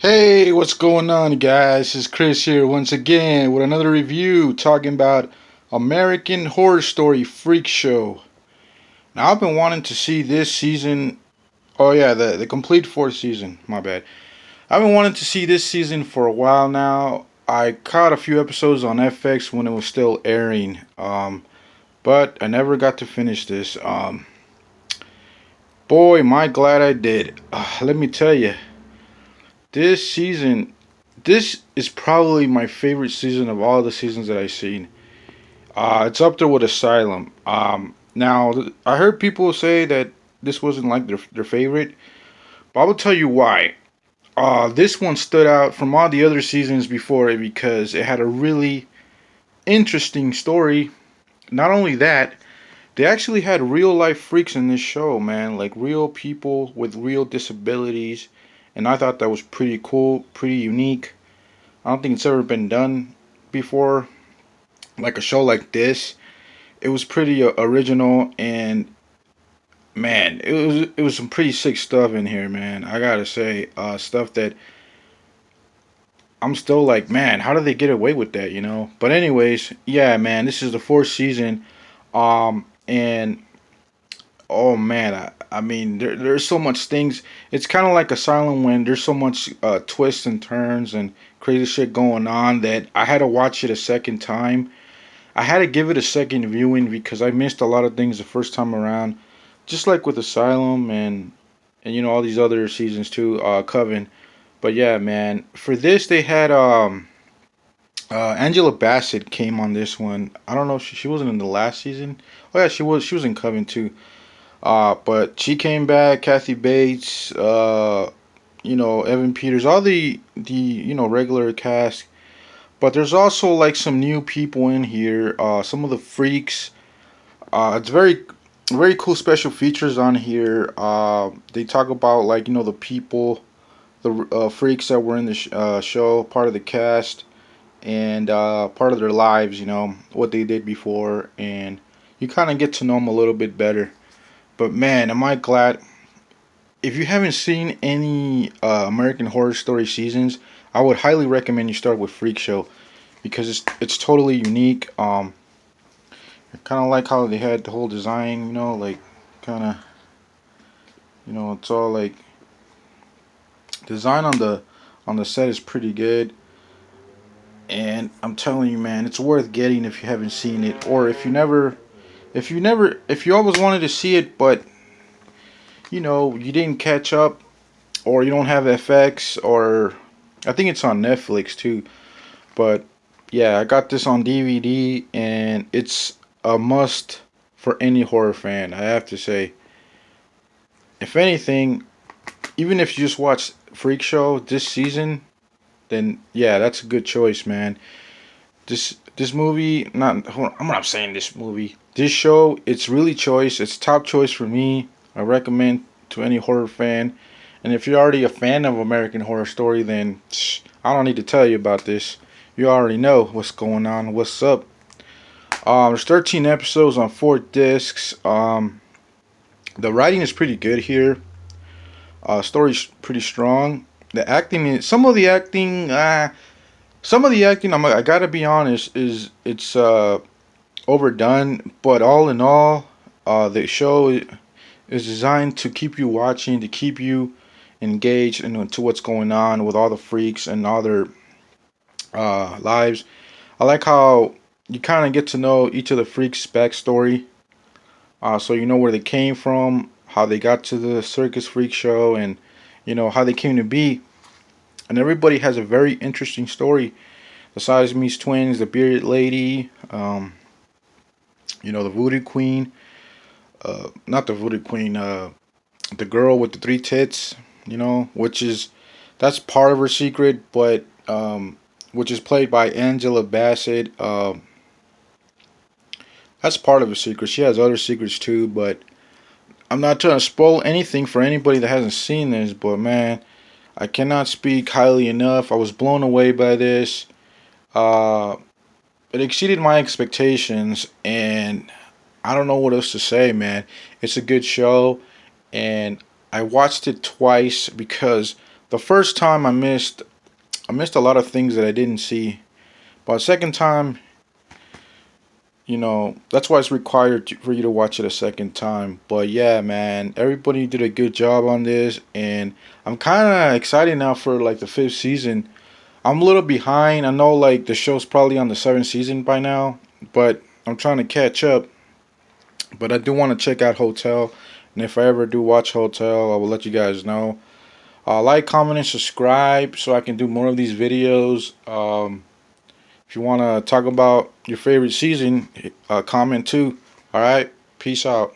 Hey, what's going on, guys? It's Chris here once again with another review talking about American Horror Story Freak Show. Now, I've been wanting to see this season. Oh, yeah, the complete fourth season. My bad. I've been wanting to see this season for a while now. I caught a few episodes on FX when it was still airing, but I never got to finish this. Boy, am I glad I did. Let me tell you, this season this is probably my favorite season of all the seasons that I've seen. It's up there with Asylum. Now I heard people say that this wasn't like their favorite, but I will tell you why. This one stood out from all the other seasons before it because it had a really interesting story. Not only that, they actually had real life freaks in this show, man, like real people with real disabilities, and I thought that was pretty cool, pretty unique. I don't think it's ever been done before, like a show like this. It was pretty original, and man, it was some pretty sick stuff in here, man. I gotta say, stuff that I'm still like, man, how did they get away with that, you know? But anyways, yeah, man, this is the fourth season, and oh man, I mean, there's so much things. It's kind of like Asylum when there's so much twists and turns and crazy shit going on that I had to watch it a second time. I had to give it a second viewing because I missed a lot of things the first time around, just like with Asylum and all these other seasons too, Coven. But yeah, man, for this they had Angela Bassett came on this one. I don't know if she wasn't in the last season. Oh yeah, she was. She was in Coven too. But she came back. Kathy Bates, Evan Peters, all the regular cast. But there's also like some new people in here. Some of the freaks. It's very cool special features on here. They talk about like the people, the freaks that were in the show, part of the cast, and part of their lives. You know what they did before, and you kind of get to know them a little bit better. But man, am I glad. If you haven't seen any American Horror Story seasons, I would highly recommend you start with Freak Show because it's totally unique. I kind of like how they had the whole design, like kind of, it's all like design on the set is pretty good. And I'm telling you, man, it's worth getting if you haven't seen it, or if you always wanted to see it, but you didn't catch up, or you don't have FX, or I think it's on Netflix too. But yeah, I got this on DVD, and it's a must for any horror fan. I have to say, if anything, even if you just watch Freak Show this season, then yeah, that's a good choice, man. This movie, I'm not saying this movie. This show, it's really choice. It's top choice for me. I recommend to any horror fan. And if you're already a fan of American Horror Story, then I don't need to tell you about this. You already know what's going on, what's up. There's 13 episodes on 4 discs. The writing is pretty good here. Story's pretty strong. The acting, some of the acting, I gotta be honest, it's overdone. But all in all, the show is designed to keep you watching, to keep you engaged into what's going on with all the freaks and all their lives. I like how you kind of get to know each of the freaks' backstory, so you know where they came from, how they got to the circus freak show, and how they came to be. And everybody has a very interesting story. The Siamese twins, the bearded lady, the voodoo queen, not the voodoo queen, the girl with the three tits, which is that's part of her secret, but which is played by Angela Bassett. That's part of her secret. She has other secrets too, but I'm not trying to spoil anything for anybody that hasn't seen this. But man, I cannot speak highly enough. I was blown away by this. Uh, it exceeded my expectations, and I don't know what else to say, man. It's a good show, and I watched it twice because The first time I missed a lot of things that I didn't see. But second time, that's why it's required for you to watch it a second time. But yeah, man, everybody did a good job on this, and I'm kind of excited now for like the fifth season. I'm a little behind. I know like the show's probably on the seventh season by now, but I'm trying to catch up. But I do want to check out Hotel, and if I ever do watch Hotel, I will let you guys know. Like, comment, and subscribe so I can do more of these videos. If you want to talk about your favorite season, comment too. All right, peace out.